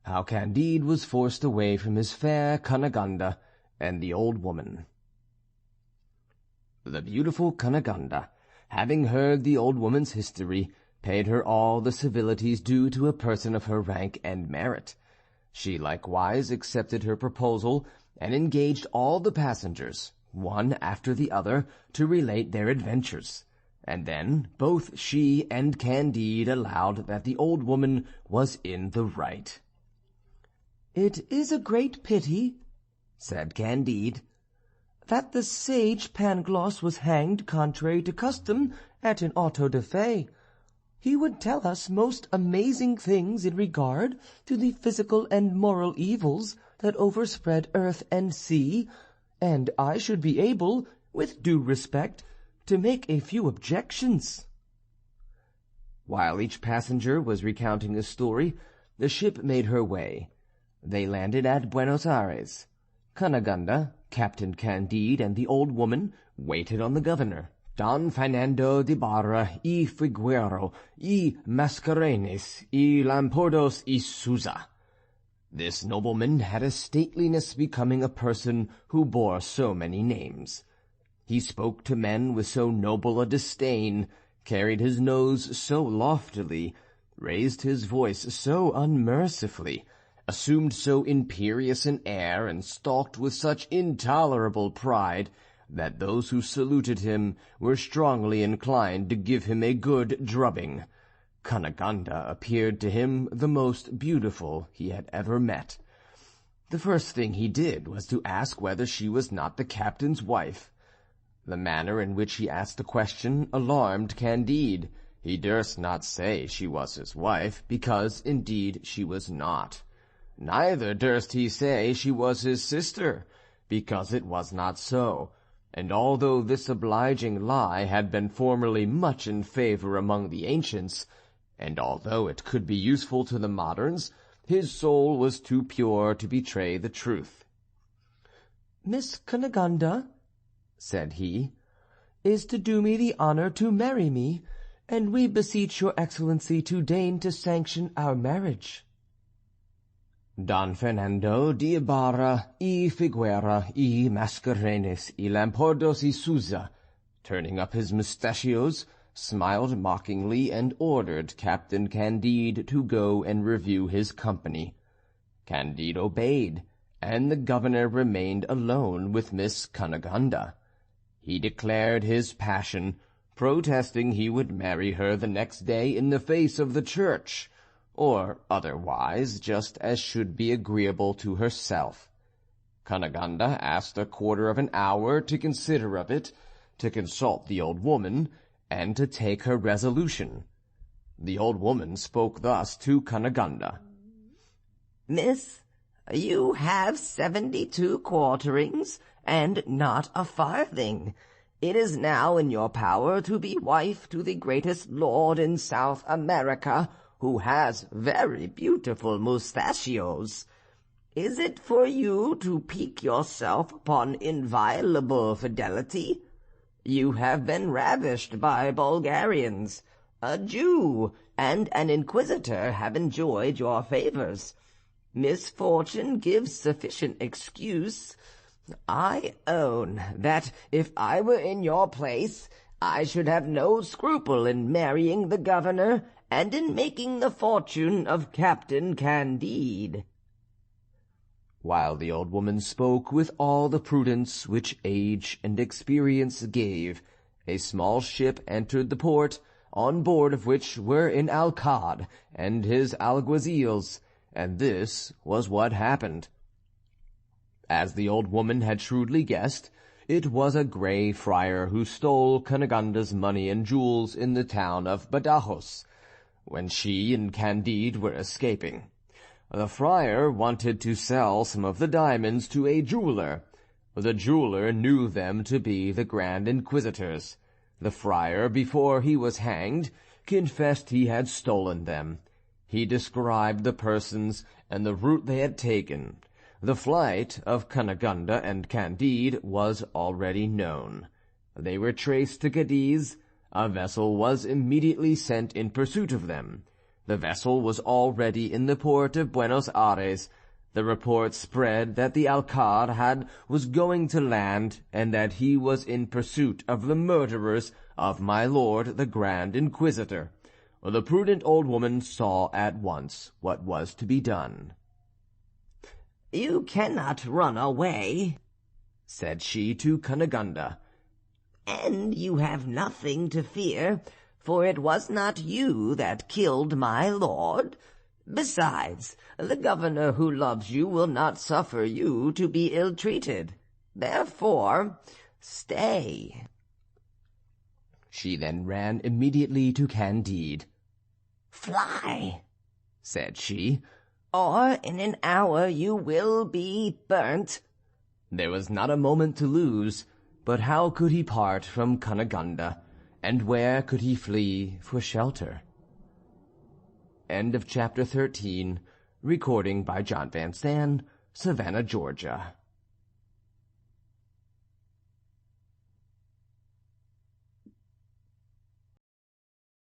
how Candide was forced away from his fair Cunegonde and the old woman. The beautiful Cunegonde, having heard the old woman's history, paid her all the civilities due to a person of her rank and merit. She likewise accepted her proposal, and engaged all the passengers, one after the other, to relate their adventures. And then both she and Candide allowed that the old woman was in the right. "It is a great pity," said Candide, "that the sage Pangloss was hanged contrary to custom at an auto da fe. He would tell us most amazing things in regard to the physical and moral evils that overspread earth and sea, and I should be able, with due respect, to make a few objections." While each passenger was recounting a story, the ship made her way. They landed at Buenos Aires. Cunegonde, Captain Candide, and the old woman waited on the governor, Don Fernando de Barra y Figuero y Mascarenes y Lampordos y Souza. This nobleman had a stateliness becoming a person who bore so many names. He spoke to men with so noble a disdain, carried his nose so loftily, raised his voice so unmercifully, assumed so imperious an air, and stalked with such intolerable pride, that those who saluted him were strongly inclined to give him a good drubbing. Cunegonde appeared to him the most beautiful he had ever met. The first thing he did was to ask whether she was not the captain's wife. The manner in which he asked the question alarmed Candide. He durst not say she was his wife, because indeed she was not. Neither durst he say she was his sister, because it was not so. And although this obliging lie had been formerly much in favour among the ancients, and although it could be useful to the moderns, his soul was too pure to betray the truth. "Miss Cunegonde," said he, "is to do me the honour to marry me, and we beseech your Excellency to deign to sanction our marriage." Don Fernando de Ibarra y Figuera y Mascarenes y Lampordos y Souza, turning up his mustachios, smiled mockingly and ordered Captain Candide to go and review his company. Candide obeyed, and the governor remained alone with Miss Cunegonde. He declared his passion, protesting he would marry her the next day in the face of the church, or otherwise, just as should be agreeable to herself. Cunegonde asked a quarter of an hour to consider of it, to consult the old woman, and to take her resolution. The old woman spoke thus to Cunegonde: "Miss, you have 72 quarterings, and not a farthing. It is now in your power to be wife to the greatest lord in South America, who has very beautiful mustachios. Is it for you to pique yourself upon inviolable fidelity? You have been ravished by Bulgarians. A Jew and an inquisitor have enjoyed your favours. Misfortune gives sufficient excuse. I own that if I were in your place, I should have no scruple in marrying the governor and in making the fortune of Captain Candide." While the old woman spoke with all the prudence which age and experience gave, a small ship entered the port, on board of which were an alcalde and his alguazils, and this was what happened. As the old woman had shrewdly guessed, it was a grey friar who stole Cunegonde's money and jewels in the town of Badajoz, when she and Candide were escaping. The friar wanted to sell some of the diamonds to a jeweller. The jeweller knew them to be the Grand Inquisitors. The friar, before he was hanged, confessed he had stolen them. He described the persons and the route they had taken. The flight of Cunegonde and Candide was already known. They were traced to Cadiz. A vessel was immediately sent in pursuit of them. The vessel was already in the port of Buenos Aires. The report spread that the alcalde was going to land, and that he was in pursuit of the murderers of my lord the Grand Inquisitor. The prudent old woman saw at once what was to be done. "You cannot run away," said she to Cunegonde, "and you have nothing to fear, for it was not you that killed my lord. Besides, the governor who loves you will not suffer you to be ill-treated. Therefore, stay." She then ran immediately to Candide. "Fly," said she, "or in an hour you will be burnt." There was not a moment to lose, but how could he part from Cunegonde, and where could he flee for shelter? End of chapter 13. Recording by John Van Stan, Savannah, Georgia.